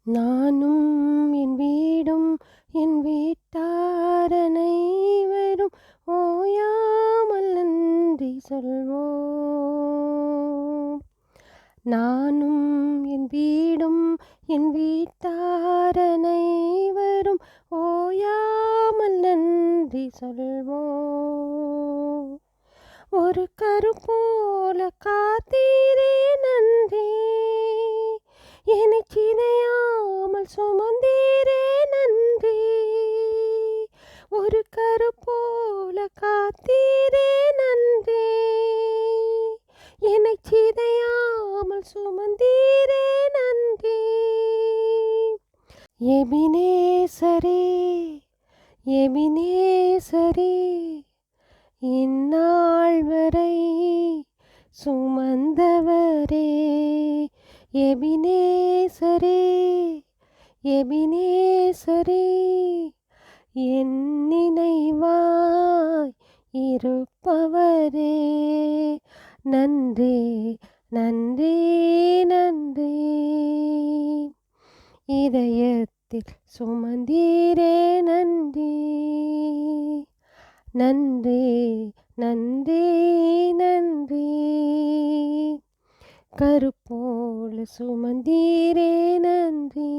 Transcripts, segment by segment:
நானும் என் வீடும் என் வீட்டார் அனைவரும் ஓயாமல் நன்றி சொல்வோம். நானும் என் வீடும் என் வீட்டார் அனைவரும் ஓயாமல் நன்றி சொல்வோம். ஒரு கரு போல காத்தீரே நன்றி, என்னை சிதையாமல் சுமந்தீரே நன்றி. ஒரு கரு போல காத்தீரே நன்றி, என்னை சிதையாமல் சுமந்தீரே நன்றி. எபினேசரே எபினேசரே, இந்நாள் வரை சுமந்தவரே. எபினேசரே எபினேசரே, என் நினைவாய் இருப்பவரே. நன்றி நன்றி நன்றி. இதயத்தில் சுமந்தீரே நன்றி. நன்றி நன்றி நன்றி. கருப்போல சுமந்தீரே நன்றி.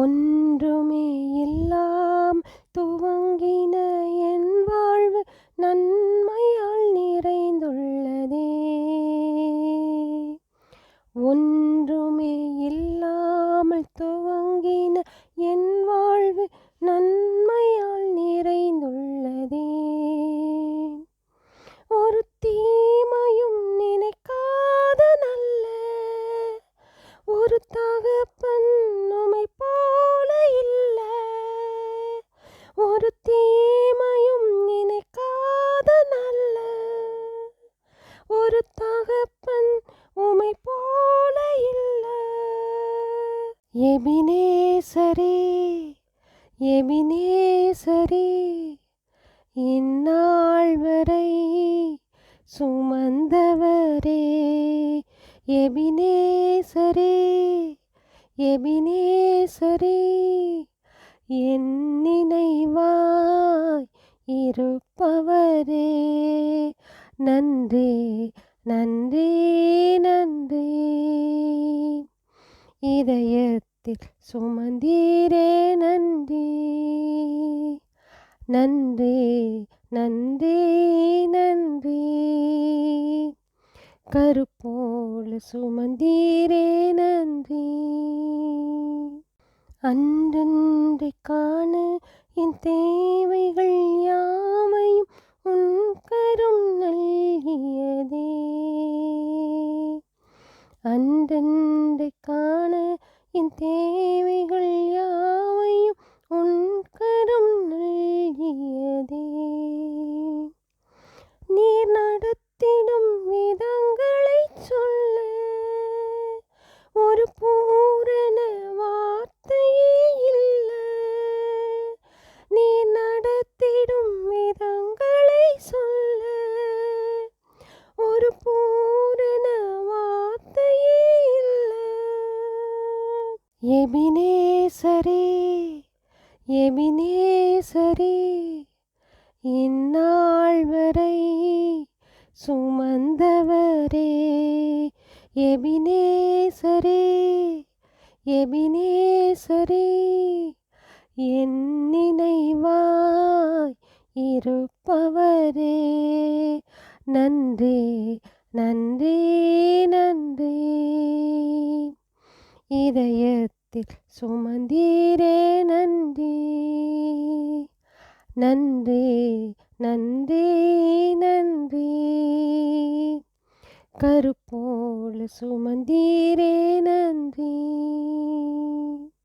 ஒன்றுமே எல்லாம் துவங்கின என் வாழ்வு நன்மையால் நிறைந்துள்ளதே. ஒன்றுமே இல்லாமல் துவங்கின என் வாழ்வு நன்மையால் நிறைந்துள்ளதே. ஒரு தீமையும் நினைக்காத நல்ல ஒரு தகப்பன் உம்மை போல இல்ல. ஒரு தீமையும் நினைக்காத நல்ல ஒரு தகப்பன் உம்மை போல இல்ல. எபினேசரே எபினேசரே, இந்நாள் வரை சுமந்தவரே. எபினேசரே எபினேசரே, என் நினைவாய் இருப்பவரே. நன்றி நன்றி நன்றி. இதயத்தில் சுமந்தீரே நன்றி. நன்றி நன்றி நன்றி. கருப்போல சுமந்தீரே நன்றி. அன்றன்றை காண என் தேவைகள் யாவையும் உன் கரம் நல்கியதே. அன்றன்றை காண என் தேவைகள் யாவையும் உன் கரம் நல்கியதே. நீர் நடத்திடும் விதங்களை சொல்ல ஒரு பூரண வார்த்தையே இல்ல. நீர் நடத்திடும் விதங்களை சொல்ல ஒரு பூரண வார்த்தையே இல்ல. எபினேசரே எபினேசரே, இந்நாள் வரை சுமந்தவரே. எபினேசரே எபினேசரே, என் நினைவாய் இருப்பவரே. நன்றி நன்றி நன்றி. இதயத்தில் சுமந்தீரே நன்றி. நன்றி நன்றி நன்றி. கருப்போல சுமந்தீரே நன்றி.